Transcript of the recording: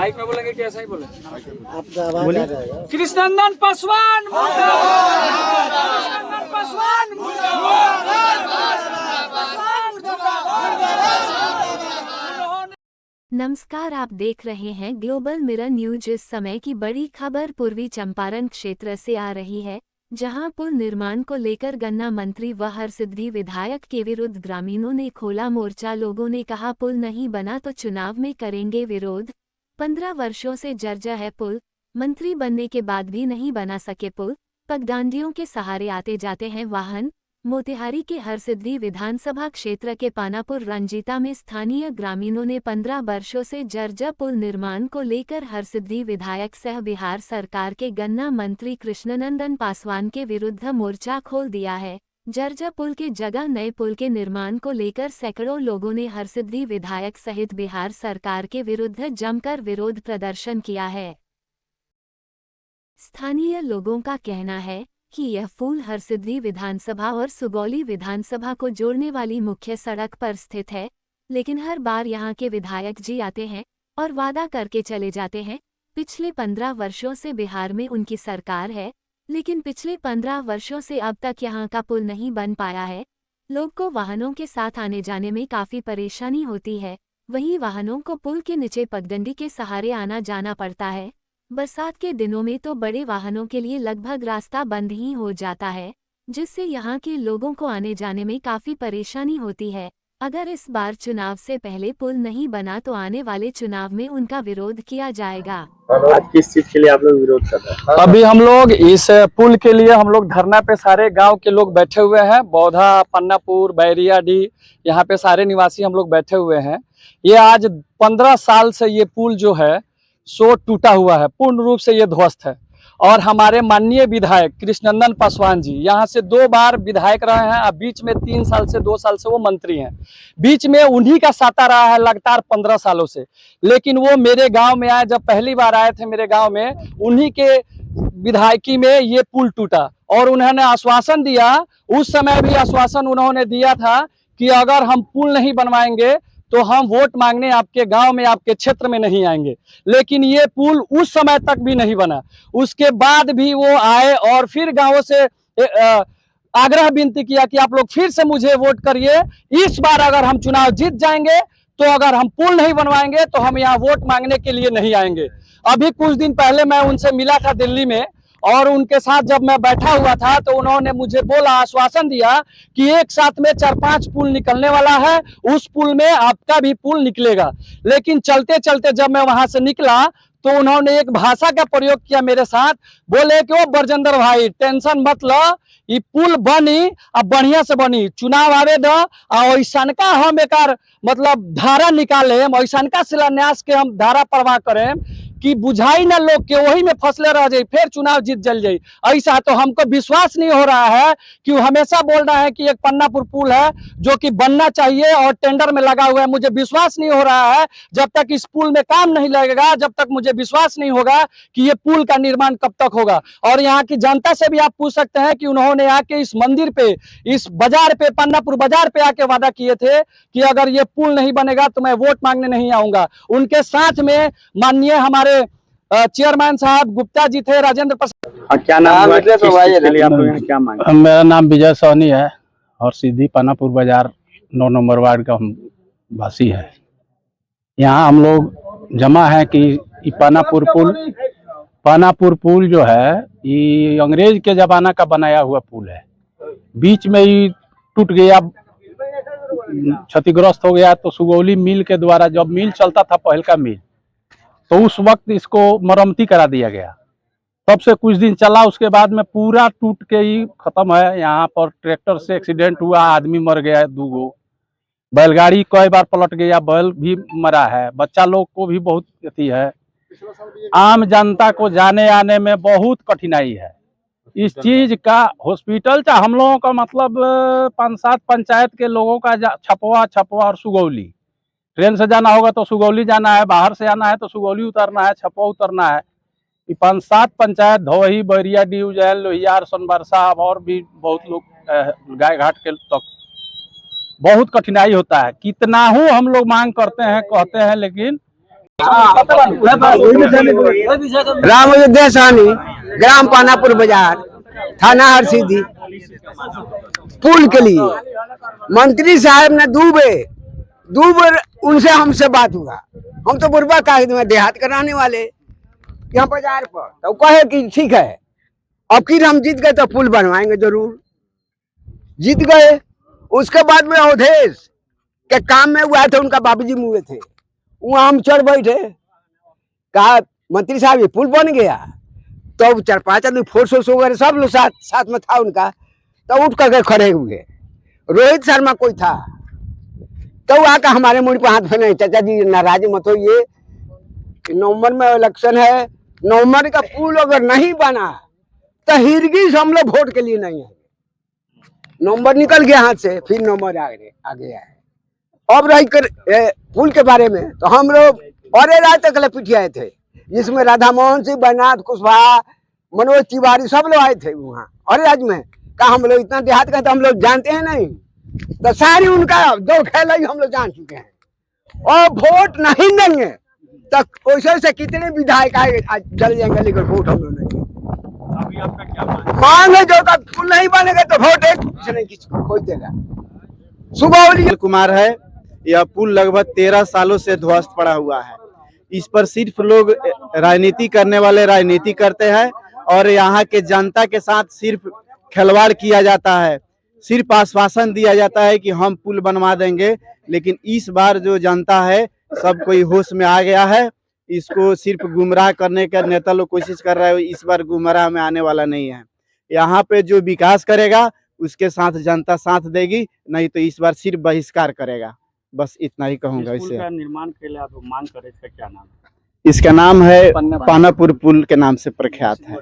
Mic में बोलेंगे कि ऐसा ही बोले? आपका आवाज आ जाएगा। कृष्णनंदन पासवान मुर्दाबाद! कृष्णनंदन पासवान नमस्कार, आप देख रहे हैं ग्लोबल मिरर न्यूज। इस समय की बड़ी खबर पूर्वी चंपारण क्षेत्र से आ रही है, जहां पुल निर्माण को लेकर गन्ना मंत्री व हरसिद्धि विधायक के विरुद्ध ग्रामीणों ने खोला मोर्चा। लोगों ने कहा पुल नहीं बना तो चुनाव में करेंगे विरोध। 15 वर्षों से जर्जर है पुल, मंत्री बनने के बाद भी नहीं बना सके पुल। पगडंडियों के सहारे आते जाते हैं वाहन। मोतिहारी के हरसिद्धि विधानसभा क्षेत्र के पानापुर रंजीता में स्थानीय ग्रामीणों ने 15 वर्षों से जर्जर पुल निर्माण को लेकर हरसिद्धि विधायक सह बिहार सरकार के गन्ना मंत्री कृष्णनंदन पासवान के विरुद्ध मोर्चा खोल दिया है। जर्जर पुल के जगह नए पुल के निर्माण को लेकर सैकड़ों लोगों ने हरसिद्धि विधायक सहित बिहार सरकार के विरुद्ध जमकर विरोध प्रदर्शन किया है। स्थानीय लोगों का कहना है कि यह पुल हरसिद्धि विधानसभा और सुगौली विधानसभा को जोड़ने वाली मुख्य सड़क पर स्थित है, लेकिन हर बार यहां के विधायक जी आते हैं और वादा करके चले जाते हैं। पिछले 15 वर्षों से बिहार में उनकी सरकार है, लेकिन पिछले 15 वर्षों से अब तक यहां का पुल नहीं बन पाया है। लोग को वाहनों के साथ आने जाने में काफ़ी परेशानी होती है। वहीं वाहनों को पुल के नीचे पगडंडी के सहारे आना जाना पड़ता है। बरसात के दिनों में तो बड़े वाहनों के लिए लगभग रास्ता बंद ही हो जाता है, जिससे यहाँ के लोगों को आने जाने में काफ़ी परेशानी होती है। अगर इस बार चुनाव से पहले पुल नहीं बना तो आने वाले चुनाव में उनका विरोध किया जाएगा। आज किस चीज के लिए आप लोग विरोध कर रहे हैं? अभी हम लोग इस पुल के लिए हम लोग धरना पे सारे गांव के लोग बैठे हुए हैं। बौधा, पन्नापुर, बैरियाडीह, यहाँ पे सारे निवासी हम लोग बैठे हुए हैं। ये आज 15 साल से ये पुल जो है सो टूटा हुआ है, पूर्ण रूप से ये ध्वस्त है। और हमारे माननीय विधायक कृष्णनंदन पासवान जी यहाँ से 2 बार विधायक रहे हैं। अब बीच में 3 साल से 2 साल से वो मंत्री हैं। बीच में उन्हीं का साता रहा है लगातार 15 सालों से। लेकिन वो मेरे गांव में आए, जब पहली बार आए थे मेरे गांव में, उन्हीं के विधायकी में ये पुल टूटा। और उन्होंने आश्वासन दिया, उस समय भी आश्वासन उन्होंने दिया था कि अगर हम पुल नहीं बनवाएंगे तो हम वोट मांगने आपके गांव में, आपके क्षेत्र में नहीं आएंगे। लेकिन ये पुल उस समय तक भी नहीं बना। उसके बाद भी वो आए और फिर गांवों से आग्रह विनती किया कि आप लोग फिर से मुझे वोट करिए। इस बार अगर हम चुनाव जीत जाएंगे तो अगर हम पुल नहीं बनवाएंगे तो हम यहाँ वोट मांगने के लिए नहीं आएंगे। अभी कुछ दिन पहले मैं उनसे मिला था दिल्ली में, और उनके साथ जब मैं बैठा हुआ था तो उन्होंने मुझे बोला, आश्वासन दिया कि एक साथ में 4-5 पुल निकलने वाला है, उस पुल में आपका भी पुल निकलेगा। लेकिन चलते चलते जब मैं वहां से निकला तो उन्होंने एक भाषा का प्रयोग किया मेरे साथ। बोले कि वो बरजिंदर भाई टेंशन मत लो, ये पुल बनी, अब बढ़िया से बनी, चुनाव आवे दो, ऐसन का हम एक मतलब धारा निकाले, ऐसन का शिलान्यास के हम धारा प्रवाह करें कि बुझाई ना लोग के वही में फसले रह जाए, फिर चुनाव जीत जल जाए। ऐसा तो हमको विश्वास नहीं हो रहा है कि वो हमेशा बोल रहा है कि एक पन्नापुर पुल है जो कि बनना चाहिए और टेंडर में लगा हुआ है। मुझे विश्वास नहीं हो रहा है, जब तक इस पुल में काम नहीं लगेगा, जब तक मुझे विश्वास नहीं होगा कि ये पुल का निर्माण कब तक होगा। और यहाँ की जनता से भी आप पूछ सकते हैं कि उन्होंने आके इस मंदिर पे, इस बाजार पे, पन्नापुर बाजार पे आके वादा किए थे कि अगर ये पुल नहीं बनेगा तो मैं वोट मांगने नहीं आऊंगा। उनके साथ में माननीय हमारे चेयरमैन साहब गुप्ता जी थे, राजेंद्र प्रसाद। क्या नाम है? किस चीज के लिए आप लोग यहाँ क्या मांगे? मेरा नाम विजय सोनी है और सीधी पानापुर बाजार 9 नंबर वार्ड का हम वासी है। यहाँ हम लोग जमा है कि पानापुर पुल जो है ये अंग्रेज के जमाना का बनाया हुआ पुल है। बीच में ही टूट गया, क्षतिग्रस्त हो गया। तो सुगौली मिल के द्वारा, जब मिल चलता था पहल का मिल, तो उस वक्त इसको मरम्मती करा दिया गया। तब से कुछ दिन चला, उसके बाद में पूरा टूट के ही खत्म है। यहाँ पर ट्रैक्टर से एक्सीडेंट हुआ, आदमी मर गया 2 गो, बैलगाड़ी कई बार पलट गया, बैल भी मरा है, बच्चा लोग को भी बहुत अथी है। आम जनता को जाने आने में बहुत कठिनाई है। इस चीज का हॉस्पिटल का हम लोगों का मतलब 5-7 पंचायत के लोगों का छपवा और सुगौली, ट्रेन से जाना होगा तो सुगौली जाना है, बाहर से आना है तो सुगौली उतरना है, छपवा उतरना है। 5-7 पंचायत, धोही, बैरियाडीह, उज्जैन, लोहियार, सोनबरसा और भी बहुत लोग गाय घाट के तक बहुत कठिनाई होता है। कितना हम लोग मांग करते हैं, कहते हैं, लेकिन राम अयोध्या साहनी, ग्राम पानापुर बाजार, थाना हरसिद्धि। पुल के लिए मंत्री साहब ने दो बार उनसे हमसे बात हुआ। हम तो बुरबा कागज में देहात कराने वाले यहाँ बाजार पर, तो कहे कि ठीक है अब फिर हम जीत गए तो पुल बनवाएंगे जरूर। जीत गए, उसके बाद में अवधेश के काम में हुआ थे, उनका बाबूजी मुए थे, वहाँ हम चढ़ बैठे, कहा मंत्री साहब ये पुल बन गया। तो 4-5 आदमी फोर्स वगैरह सब लोग साथ में था उनका, तो उठ करके खड़े हुए। रोहित शर्मा कोई था, तो आकर हमारे मुंह पर हाथ फेंके, चाचा जी नाराज मत होइए, नवंबर में इलेक्शन है, नवंबर का पुल अगर नहीं बना तो हिरगिस हम लोग वोट के लिए नहीं है। नवंबर निकल गया हाथ से, फिर नवंबर आ गया है। अब रही कर पुल के बारे में, तो हम लोग और रात तक पिटियाए थे, जिसमें राधा मोहन सिंह, बैनाथ कुशवाहा, मनोज तिवारी सब लोग आए थे वहाँ। और आज में कहा हम लोग इतना देहात का तो हम लोग जानते हैं नहीं, तो सारी उनका दो खेल हम लोग जान चुके हैं। और वोट नहीं देंगे तो वैसे कितने विधायक आए जल जाएंगे, लेकिन वोट हम लोग नहीं। अभी आपका क्या मांग है, जो तक पुल नहीं बनेगा तो वोट एक नहीं किसी कोई देगा। सुबह कुमार है, यह पुल लगभग 13 सालों से ध्वस्त पड़ा हुआ है। इस पर सिर्फ लोग राजनीति करने वाले राजनीति करते हैं और यहाँ के जनता के साथ सिर्फ खिलवाड़ किया जाता है। सिर्फ आश्वासन दिया जाता है कि हम पुल बनवा देंगे, लेकिन इस बार जो जनता है सब कोई होश में आ गया है। इसको सिर्फ गुमराह करने का नेता लोग कोशिश कर रहे हैं, इस बार गुमराह में आने वाला नहीं है। यहाँ पे जो विकास करेगा उसके साथ जनता साथ देगी, नहीं तो इस बार सिर्फ बहिष्कार करेगा। बस इतना ही कहूँगा। पुल इससे का निर्माण के लिए आप मांग कर रहे थे, क्या नाम है? इसका नाम है पानापुर पुल के नाम से प्रख्यात है।